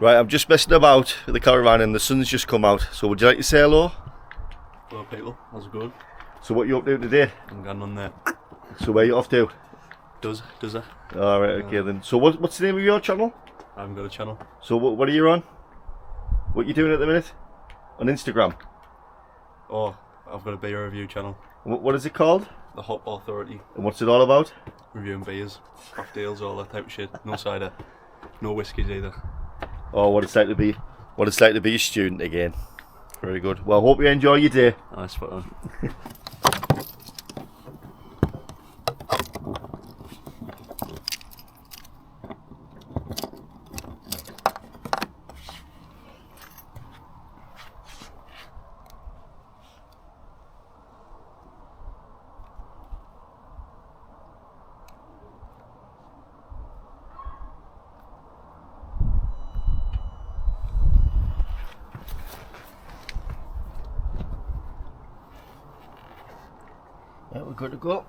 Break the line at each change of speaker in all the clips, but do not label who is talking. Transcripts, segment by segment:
Right, I'm just messing about with the caravan and the sun's just come out. So would you like to say hello?
Hello people, how's it going?
So what are you up to today?
I'm going on there.
So where are you off to?
Does it?
Alright, okay then. So what's the name of your channel?
I haven't got a channel.
So what are you on? What are you doing at the minute? On Instagram?
Oh, I've got a beer review channel.
What is it called?
The Hop Authority.
And what's it all about?
Reviewing beers, craft ales, all that type of shit. No cider, no whiskies either.
Oh, what it's like to be a student again. Very good. Well, hope you enjoy your day.
Nice spot on.
Right, we're good to go.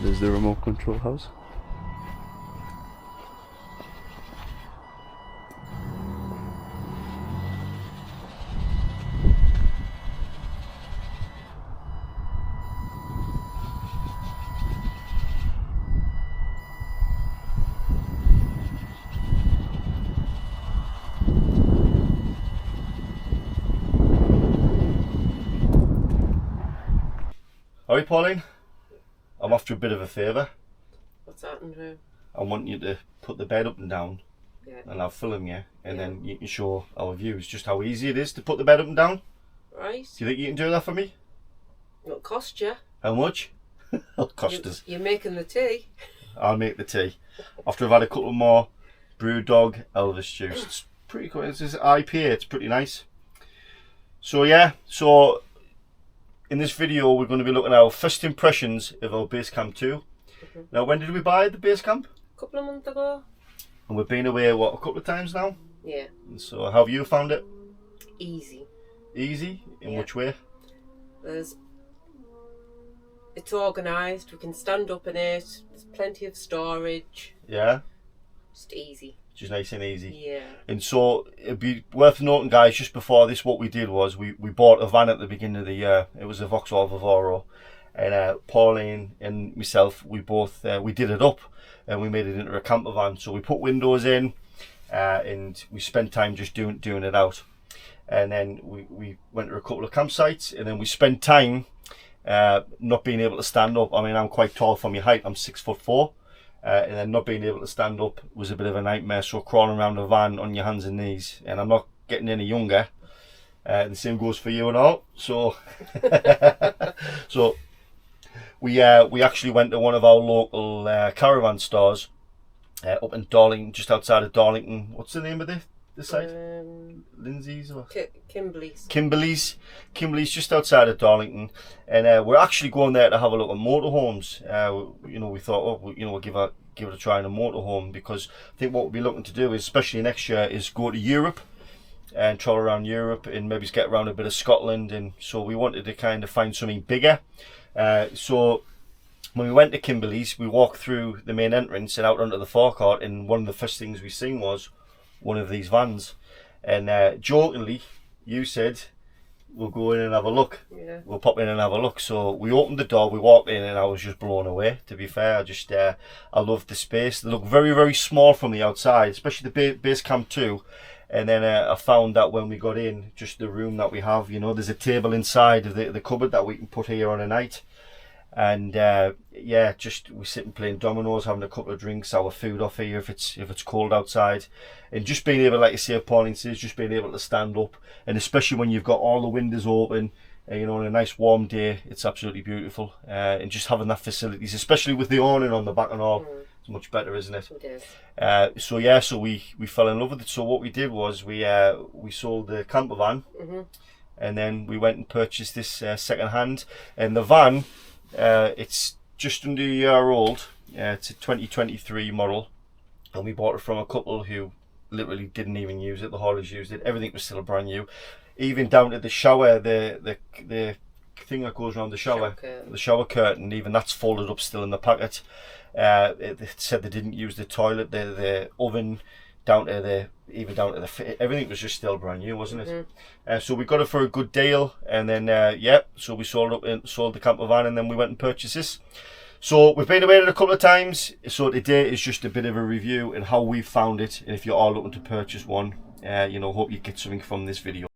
There's the remote control house.
Alright, Pauline? I'm after a bit of a favour.
What's that, Andrew?
I want you to put the bed up and down,
Yeah.
and I'll film you, and then you can show our viewers just how easy it is to put the bed up and down.
Right.
Do you think you can do that for me?
It'll cost you.
How much? It'll cost us.
You're making the tea.
I'll make the tea. After I've had a couple more Brewdog Elvis juice. It's pretty cool. It's IPA, it's pretty nice. So yeah, in this video we're going to be looking at our first impressions of our Basecamp 2. Now, when did we buy the Basecamp?
A couple of months ago.
And we've been away, what, a couple of times now?
Yeah.
And so how have you found it?
Easy.
Easy? In
Yeah.
which way?
It's organised. We can stand up in it. There's plenty of storage.
Yeah?
Just easy.
Just nice and easy.
Yeah.
And so it'd be worth noting, guys, just before this, what we did was we bought a van at the beginning of the year. It was a Vauxhall Vivaro, and Pauline and myself, we both we did it up and we made it into a camper van. So we put windows in, and we spent time just doing it out. And then we went to a couple of campsites, and then we spent time not being able to stand up. I mean, I'm quite tall for my height. I'm 6'4". And then not being able to stand up was a bit of a nightmare. So crawling around the van on your hands and knees, and I'm not getting any younger. The same goes for you and all. So, so we actually went to one of our local caravan stores up in Darlington, just outside of Darlington. What's the name of the site? Lindsay's or
Kimberley's.
Kimberley's just outside of Darlington, and we're actually going there to have a look at motorhomes. We thought, we'll give it a try in a motorhome, because I think what we'll be looking to do is, especially next year, is go to Europe and travel around Europe and maybe get around a bit of Scotland. And so we wanted to kind of find something bigger. So when we went to Kimberley's, we walked through the main entrance and out onto the forecourt, and one of the first things we seen was one of these vans. And jokingly, you said, we'll go in and have a look.
Yeah.
We'll pop in and have a look. So we opened the door, we walked in, and I was just blown away, to be fair. I loved the space. They look very, very small from the outside, especially the Basecamp 2. And then I found that when we got in, just the room that we have, you know, there's a table inside of the cupboard that we can put here on a night. And yeah, just we sit and playing dominoes, having a couple of drinks, our food off here if it's cold outside, and just being able, like you say, Pauline says, just being able to stand up, and especially when you've got all the windows open, you know, on a nice warm day, it's absolutely beautiful. And just having that facilities, especially with the awning on the back and all, it's much better, isn't it?
It is.
So yeah, so we fell in love with it. So what we did was we sold the camper van, and then we went and purchased this second hand, and the van. It's just under a year old. It's a 2023 model, and we bought it from a couple who literally didn't even use it. The haulers used it. Everything was still brand new, even down to the shower. The thing that goes around the shower curtain, even that's folded up still in the packet. It said they didn't use the toilet, the oven, down to the everything was just still brand new, wasn't it? So we got it for a good deal, and then so we sold the camper van, and then we went and purchased this. So we've been away a couple of times, so today is just a bit of a review and how we found it, and if you're all looking to purchase one, you know, hope you get something from this video.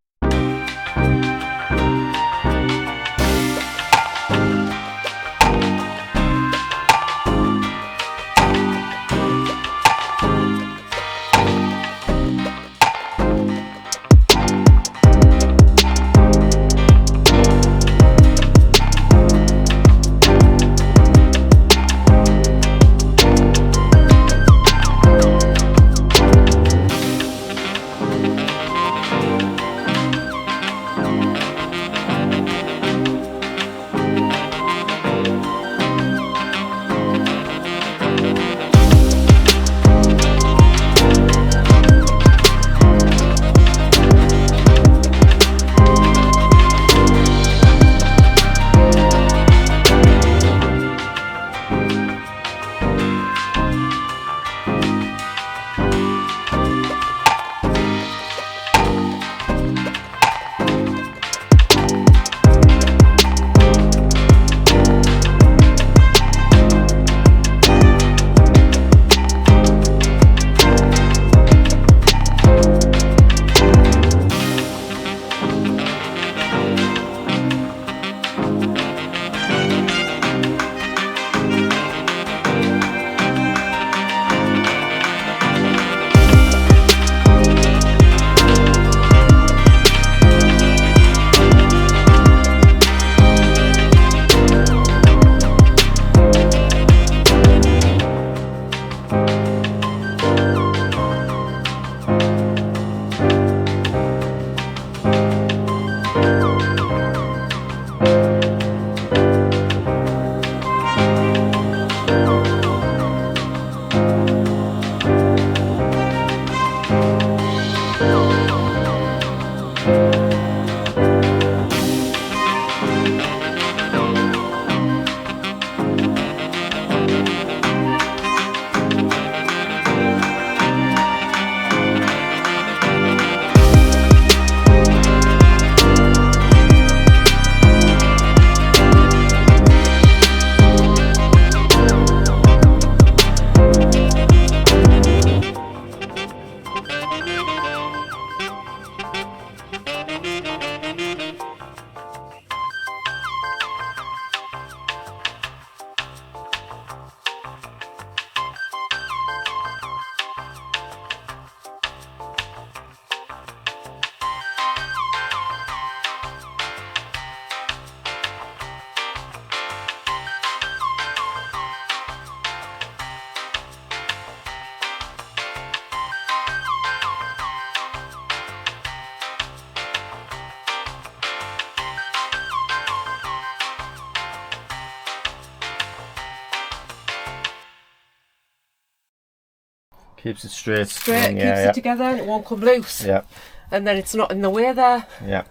Keeps it straight.
Straight, keeps it together, and it won't come loose.
Yeah.
And then it's not in the way there.
Yeah.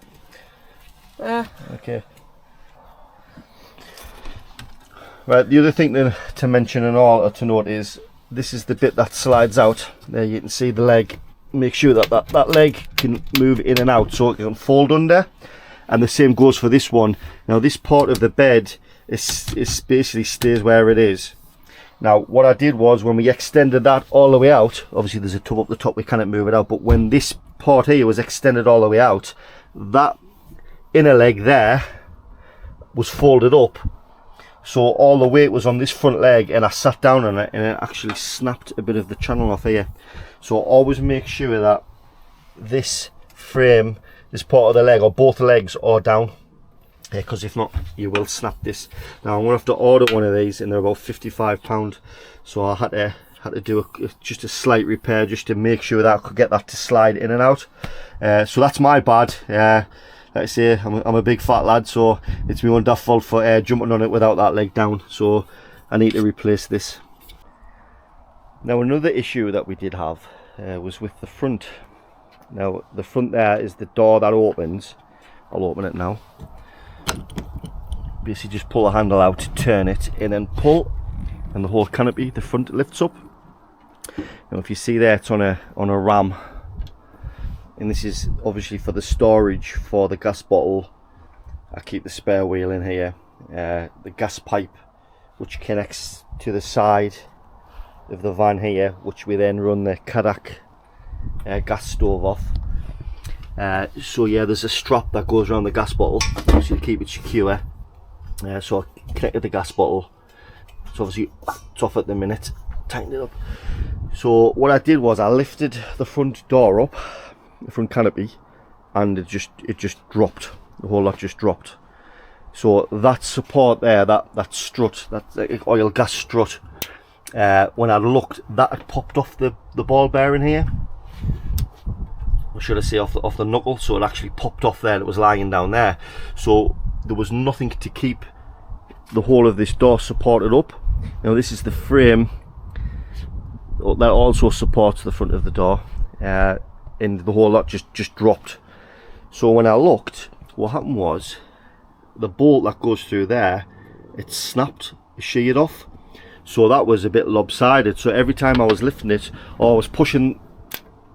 Okay. Right, the other thing to mention and all, or to note, is this is the bit that slides out. There you can see the leg. Make sure that that leg can move in and out so it can fold under. And the same goes for this one. Now this part of the bed is basically stays where it is. Now what I did was, when we extended that all the way out, obviously there's a tub up the top, we cannot move it out, but when this part here was extended all the way out, that inner leg there was folded up, so all the weight was on this front leg, and I sat down on it and it actually snapped a bit of the channel off here. So always make sure that this frame, this part of the leg, or both legs, are down, because if not you will snap this. Now I'm going to have to order one of these, and they're about £55, so I had to do just a slight repair just to make sure that I could get that to slide in and out. So that's my bad. Like I say, I'm a big fat lad, so it's my own daft fault for jumping on it without that leg down, so I need to replace this. Now another issue that we did have was with the front. Now the front there is the door that opens. I'll open it now. Basically just pull the handle out, turn it, and then pull, and the whole canopy, the front, lifts up. Now if you see there, it's on a ram. And this is obviously for the storage for the gas bottle. I keep the spare wheel in here, the gas pipe which connects to the side of the van here, which we then run the Caravan gas stove off. So yeah, there's a strap that goes around the gas bottle to keep it secure. So I connected the gas bottle. It's obviously it's off at the minute, tightened it up. So what I did was I lifted the front door up, the front canopy, and it just dropped. The whole lot just dropped. So that support there, that strut, that oil gas strut, when I looked, that had popped off the ball bearing here, or should I say off the knuckle. So it actually popped off there, and it was lying down there. So there was nothing to keep the whole of this door supported up. Now this is the frame that also supports the front of the door, and the whole lot just dropped. So when I looked, what happened was the bolt that goes through there, it snapped, sheared off. So that was a bit lopsided. So every time I was lifting it, or I was pushing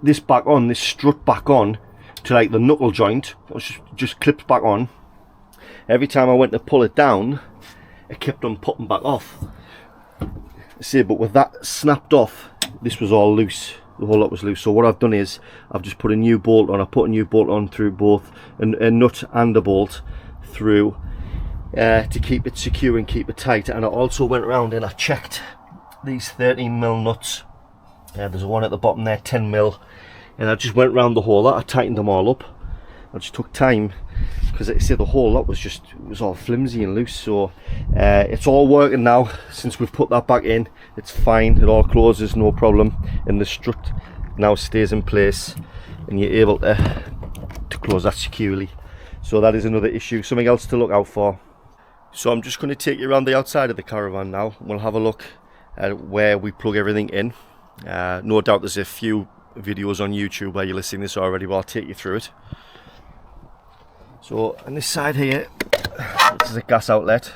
this back on, this strut back on to like the knuckle joint, it was just clipped back on. Every time I went to pull it down, it kept on popping back off. See, but with that snapped off, this was all loose. The whole lot was loose. So what I've done is I've just put a new bolt on. I put a new bolt on through both a nut and a bolt through to keep it secure and keep it tight. And I also went around and I checked these 13mm nuts. There's one at the bottom there, 10mm, and I just went around the whole lot. I tightened them all up. I just took time, because like I say, the whole lot it was all flimsy and loose. So it's all working now since we've put that back in. It's fine, it all closes, no problem, and the strut now stays in place, and you're able to close that securely. So that is another issue, something else to look out for. So I'm just going to take you around the outside of the Caravan now. We'll have a look at where we plug everything in. No doubt there's a few videos on YouTube where you're listening to this already, but I'll take you through it. So on this side here, this is a gas outlet.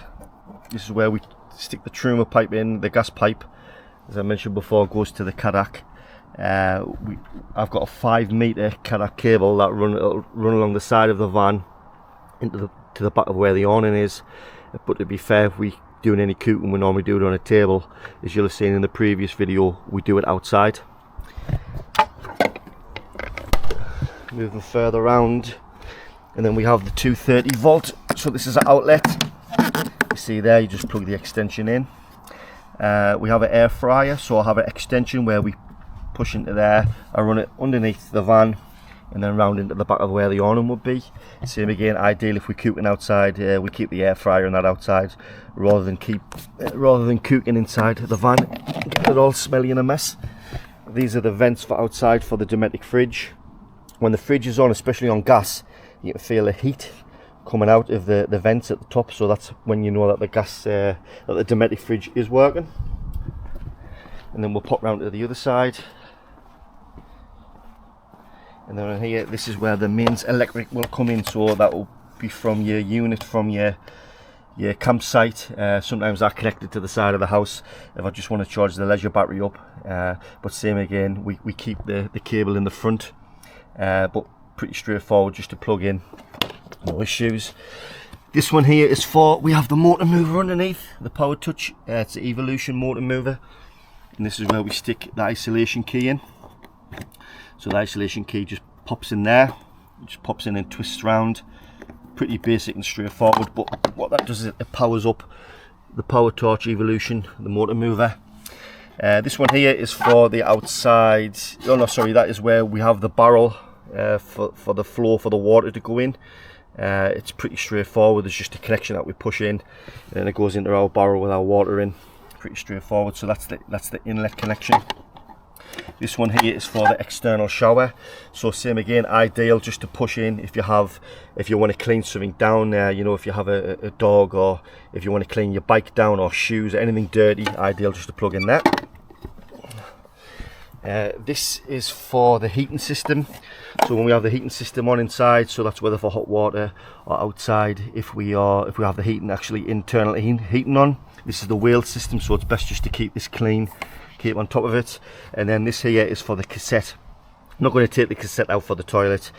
This is where we stick the truma pipe in. The gas pipe, as I mentioned before, goes to the Caravan. I've got a 5-meter Caravan cable that run along the side of the van to the back of where the awning is. But to be fair, if we doing any cooking, we normally do it on a table. As you'll have seen in the previous video, we do it outside. Moving further around, and then we have the 230 volt. So this is an outlet. You see there, you just plug the extension in. We have an air fryer, so I have an extension where we push into there. I run it underneath the van and then round into the back of where the awning would be. Same again, ideal if we're cooking outside, we keep the air fryer on that outside rather than cooking inside the van. Get it all smelly and a mess. These are the vents for outside for the domestic fridge. When the fridge is on, especially on gas, you can feel the heat coming out of the vents at the top, so that's when you know that the gas, that the domestic fridge is working. And then we'll pop round to the other side. And then here, this is where the mains electric will come in, so that will be from your unit, from your your campsite. Sometimes I connect it to the side of the house if I just want to charge the leisure battery up. But same again, we keep the cable in the front, but pretty straightforward just to plug in, no issues. This one here is for, we have the motor mover underneath, the Power Touch. It's the Evolution motor mover, and this is where we stick the isolation key in. So the isolation key just pops in there, just pops in and twists round. Pretty basic and straightforward, but what that does is it powers up the Power Torch Evolution, the motor mover. This one here is for the outside, oh no sorry, that is where we have the barrel for the flow for the water to go in. It's pretty straightforward. There's just a connection that we push in and then it goes into our barrel with our water in. Pretty straightforward. So that's the inlet connection. This one here is for the external shower. So same again, ideal just to push in if you want to clean something down there, you know, if you have a dog, or if you want to clean your bike down, or shoes, or anything dirty, ideal just to plug in that. This is for the heating system. So when we have the heating system on inside, so that's whether for hot water or outside, if we have the heating actually internal heating on, this is the wheel system, so it's best just to keep this clean, keep on top of it. And then this here is for the cassette. I'm not going to take the cassette out for the toilet,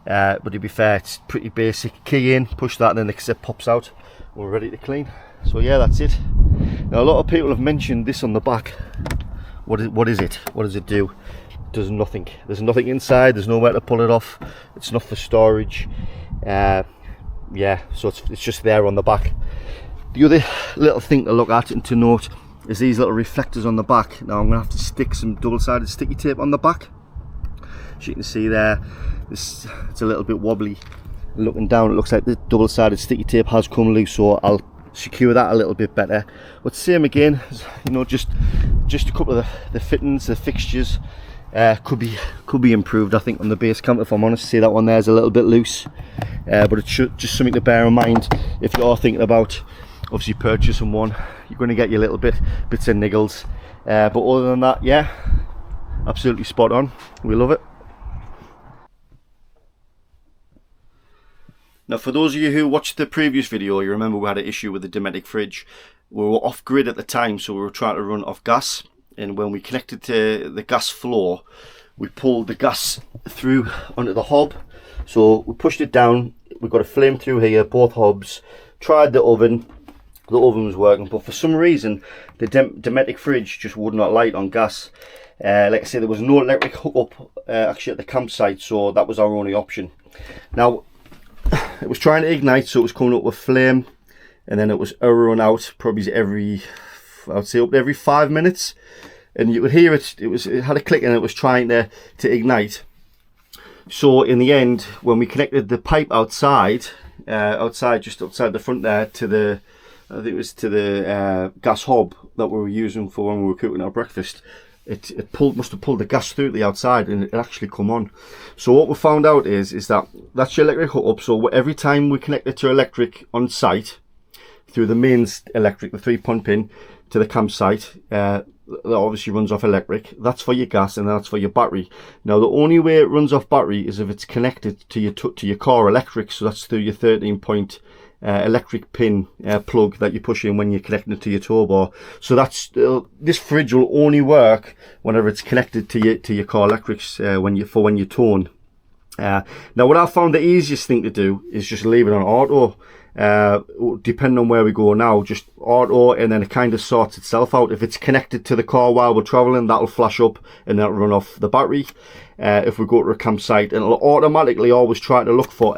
but to be fair, it's pretty basic. Key in, push that, and then the cassette pops out. We're ready to clean. So yeah, that's it. Now a lot of people have mentioned this on the back. What is it? What does it do? It does nothing. There's nothing inside. There's nowhere to pull it off. It's not for storage. Yeah, so it's just there on the back. The other little thing to look at and to note is these little reflectors on the back. Now I'm going to have to stick some double-sided sticky tape on the back. As you can see there, it's a little bit wobbly. Looking down, it looks like the double-sided sticky tape has come loose, so I'll secure that a little bit better. But same again, you know, just a couple of the fittings, the fixtures could be improved, I think, on the Basecamp. If I'm honest, see that one there is a little bit loose, but it's just something to bear in mind if you are thinking about obviously purchasing one. You're going to get your little bits and niggles, but other than that, yeah, absolutely spot on. We love it. Now, for those of you who watched the previous video, you remember we had an issue with the Dometic fridge. We were off grid at the time, so we were trying to run off gas, and when we connected to the gas floor, we pulled the gas through onto the hob. So we pushed it down, we got a flame through here, both hobs, tried the oven was working, but for some reason the Dometic fridge just would not light on gas. Like I said, there was no electric hookup actually at the campsite, so that was our only option. Now it was trying to ignite, so it was coming up with flame, and then it was run out probably I'd say up to every 5 minutes, and you would hear it had a click and it was trying to ignite. So in the end, when we connected the pipe outside just outside the front there to the, I think it was to the gas hob that we were using for when we were cooking our breakfast, it must have pulled the gas through to the outside, and it actually come on. So what we found out is that that's your electric hookup. So every time we connect it to electric on site through the mains electric, the 3-point pin to the campsite, that obviously runs off electric. That's for your gas, and that's for your battery. Now the only way it runs off battery is if it's connected to your car electric. So that's through your 13-point electric pin plug that you push in when you're connecting it to your tow bar. So that's this fridge will only work whenever it's connected to your car electrics when you're towing. Now what I found the easiest thing to do is just leave it on auto. Depending on where we go now, just auto, and then it kind of sorts itself out. If it's connected to the car while we're traveling, that'll flash up and that'll run off the battery. If we go to a campsite, and it'll automatically always try to look for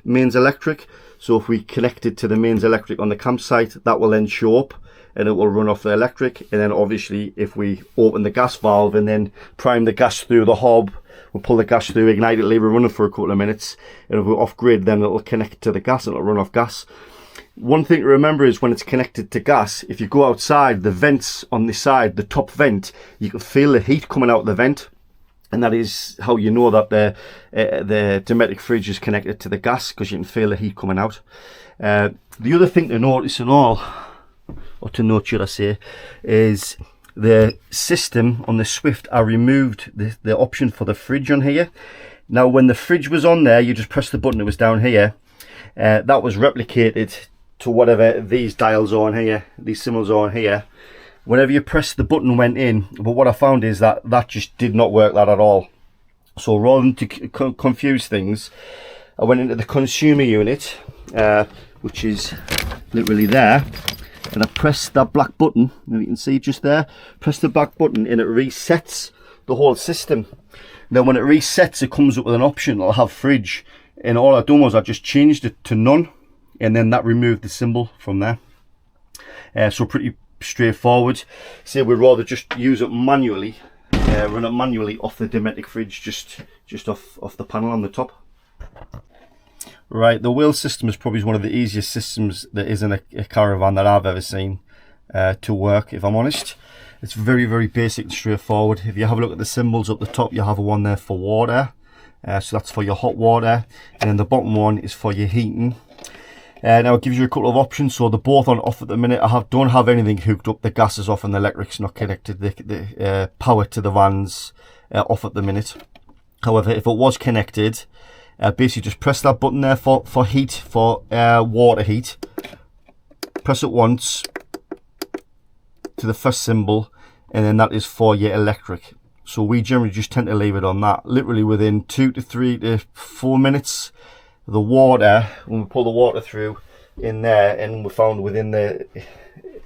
mains electric. So if we connect it to the mains electric on the campsite, that will then show up and it will run off the electric. And then obviously if we open the gas valve and then prime the gas through the hob, we'll pull the gas through, ignite it, leave it running for a couple of minutes, and if we're off grid, then it'll connect to the gas and it'll run off gas. One thing to remember is when it's connected to gas, if you go outside, the vents on the side, the top vent, you can feel the heat coming out of the vent. And that is how you know that the Dometic fridge is connected to the gas, because you can feel the heat coming out. The other thing to notice to note should I say, is the system on the Swift. I removed the option for the fridge on here. Now when the fridge was on there, you just press the button, it was down here. That was replicated to whatever these dials are on here, these symbols are on here. Whenever you press the button went in, but what I found is that that just did not work that at all. So rather than to confuse things, I went into the consumer unit, which is literally there, and I pressed that black button, and you can see just there, press the black button and it resets the whole system. Then when it resets, it comes up with an option that'll have fridge, and all I've done was I just changed it to none, and then that removed the symbol from there. So pretty straightforward. Say we'd rather just use it manually, run it manually off the Dometic fridge, just off the panel on the top. Right, the wheel system is probably one of the easiest systems that is in a Caravan that I've ever seen to work, if I'm honest. It's very, very basic and straightforward. If you have a look at the symbols up the top, you have one there for water, so that's for your hot water, and then the bottom one is for your heating. Now it gives you a couple of options. So they're both on off at the minute. Don't have anything hooked up. The gas is off and the electric's not connected. The power to the van's off at the minute. However, if it was connected, basically just press that button there for heat, for water heat. Press it once to the first symbol, and then that is for your electric. So we generally just tend to leave it on that. Literally within 2 to 3 to 4 minutes, the water, when we pull the water through in there, and we found within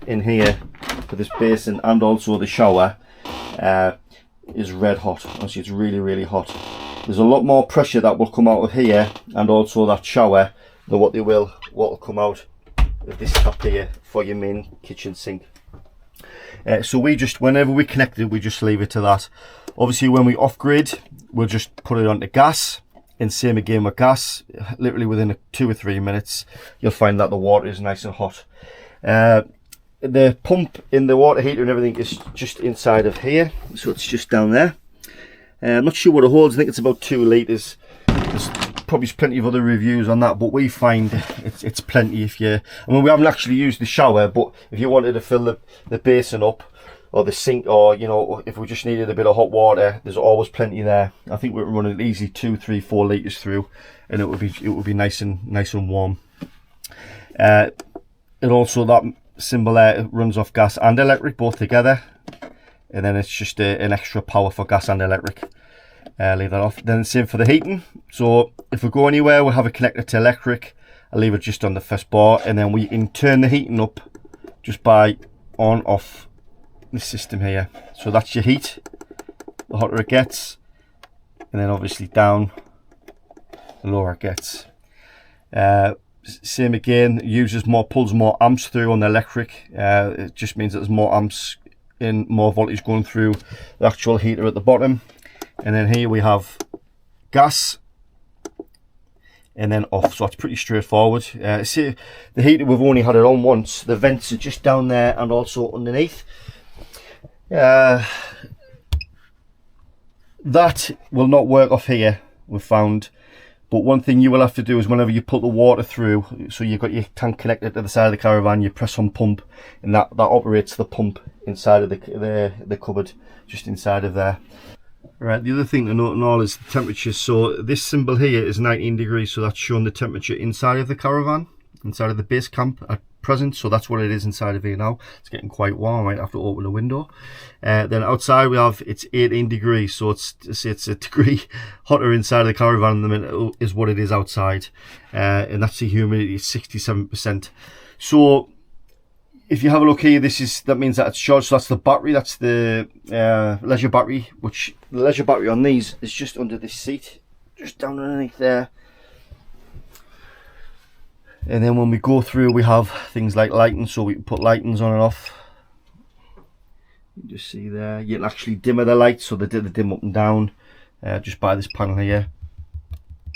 in here for this basin and also the shower, is red hot. Honestly, it's really, really hot. There's a lot more pressure that will come out of here and also that shower than what will come out of this tap here for your main kitchen sink. So we just, whenever we connect it, we just leave it to that. Obviously when we off grid, we'll just put it onto gas, and same again with gas. Literally within 2 or 3 minutes, you'll find that the water is nice and hot. The pump in the water heater and everything is just inside of here, so it's just down there. I'm not sure what it holds. I think it's about 2 litres. There's probably plenty of other reviews on that, but we find it's plenty. If you, I mean, we haven't actually used the shower, but if you wanted to fill the basin up, or the sink, or you know, if we just needed a bit of hot water, there's always plenty there. I think we're running easy 2, 3, 4 litres through, and it would be nice and warm. And also that symbol there, it runs off gas and electric both together, and then it's just an extra power for gas and electric. Leave that off. Then same for the heating. So if we go anywhere, we'll have it connected to electric. I leave it just on the first bar, and then we can turn the heating up just by on off the system here. So that's your heat. The hotter it gets, and then obviously down, the lower it gets. Same again, pulls more amps through on the electric. It just means that there's more amps in, more voltage going through the actual heater at the bottom. And then here we have gas, and then off. So it's pretty straightforward. See, the heater, we've only had it on once. The vents are just down there and also underneath. That will not work off here, we've found. But one thing you will have to do is whenever you put the water through, so you've got your tank connected to the side of the Caravan, you press on pump, and that operates the pump inside of the cupboard, just inside of there. Right, the other thing to note and all is the temperature. So this symbol here is 19 degrees, so that's showing the temperature inside of the Caravan, inside of the Basecamp at present. So that's what it is inside of here now. It's getting quite warm. I might have to open the window. Then outside we have, it's 18 degrees, so it's a degree hotter inside of the Caravan than it is what it is outside. And that's the humidity, 67%. So if you have a look here, that means that it's charged. So that's the battery, that's the leisure battery, which the leisure battery on these is just under this seat, just down underneath there. And then when we go through, we have things like lighting, so we can put lightings on and off. You can just see there, you can actually dimmer the lights, so they did the dim up and down, just by this panel here,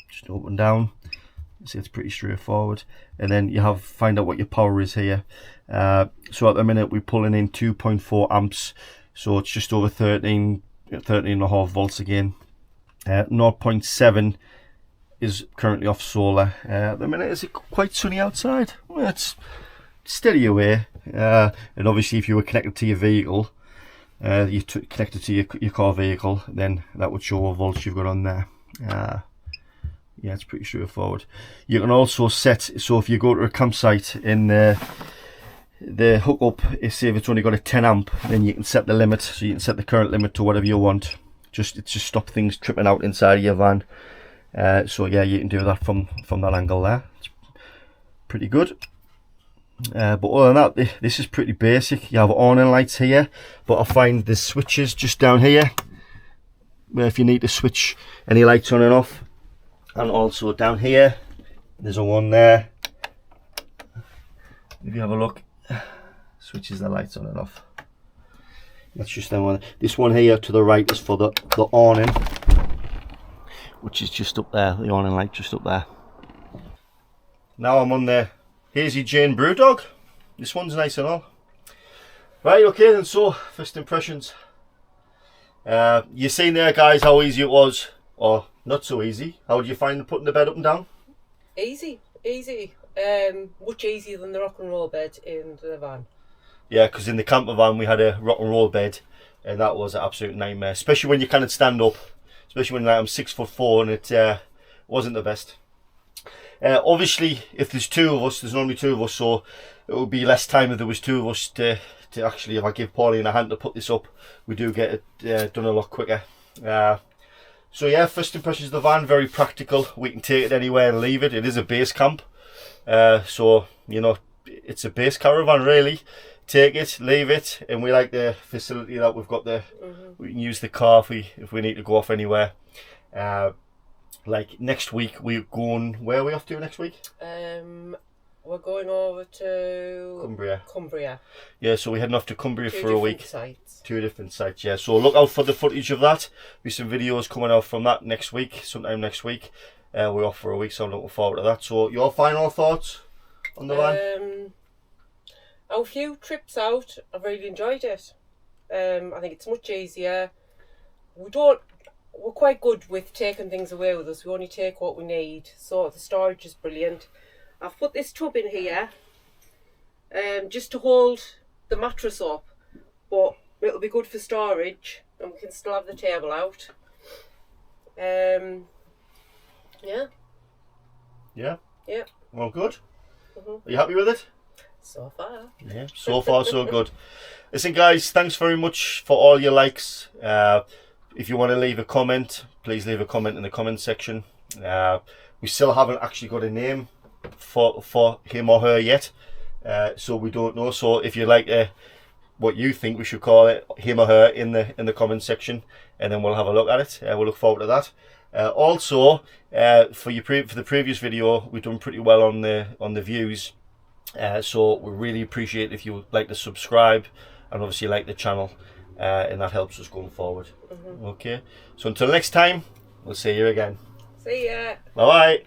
just up and down. See, it's pretty straightforward. And then you find out what your power is here. So at the minute we're pulling in 2.4 amps, so it's just over 13.5 volts again. 0.7 is currently off solar. At the minute it's quite sunny outside. Well, it's steady away. And obviously if you were connected to your vehicle, you connected to your car vehicle, then that would show what volts you've got on there. Yeah, it's pretty straightforward. You can also set, so if you go to a campsite in the hookup, say if it's only got a 10 amp, then you can set the limit, so you can set the current limit to whatever you want. It just stop things tripping out inside of your van. So yeah, you can do that from that angle there. It's pretty good. But other than that, this is pretty basic. You have awning lights here, but I find the switches just down here, where if you need to switch any lights on and off. And also down here, there's a one there. If you have a look, switches the lights on and off. That's just that one. This one here to the right is for the awning, which is just up there. The awning light just up there. Now I'm on the Hazy Jane Brewdog. This one's nice and all. Right, okay then. So first impressions. You seen there, guys, how easy it was, or not so easy. How did you find putting the bed up and down?
Easy. Much easier than the rock and roll bed in the van.
Yeah, because in the camper van we had a rock and roll bed, and that was an absolute nightmare. Especially when you can't stand up. Especially when I'm 6'4" and it wasn't the best. Obviously, if there's two of us, there's normally two of us, so it would be less time if there was two of us to actually, if I give Pauline a hand to put this up, we do get it done a lot quicker. So yeah, first impressions of the van, very practical. We can take it anywhere and leave it. It is a base camp, so you know, it's a base caravan really. Take it, leave it, and we like the facility that we've got there. We can use the car if we need to go off anywhere. Like next week we're going, where are we off to next week?
We're going over to Cumbria.
Yeah, so we're heading off to Cumbria for a week.
Sites.
2 different sites, yeah. So look out for the footage of that. There's some videos coming out from that next week, sometime next week. We're off for a week, so I'm looking forward to that. So your final thoughts on the van?
Our few trips out, I've really enjoyed it. I think it's much easier. We're quite good with taking things away with us. We only take what we need, so the storage is brilliant. I've put this tub in here just to hold the mattress up, but it'll be good for storage, and we can still have the table out. Yeah.
Well, good. Are you happy with it?
So far.
Yeah, so far so good. Listen guys, thanks very much for all your likes. If you want to leave a comment, please leave a comment in the comment section. We still haven't actually got a name for him or her yet, so we don't know. So if you like what you think we should call it, him or her, in the comment section, and then we'll have a look at it. We'll look forward to that. Also, for the previous video, we've done pretty well on the views. So we really appreciate if you would like to subscribe and obviously like the channel, and that helps us going forward. Okay, so until next time, we'll see you again.
See ya.
Bye bye.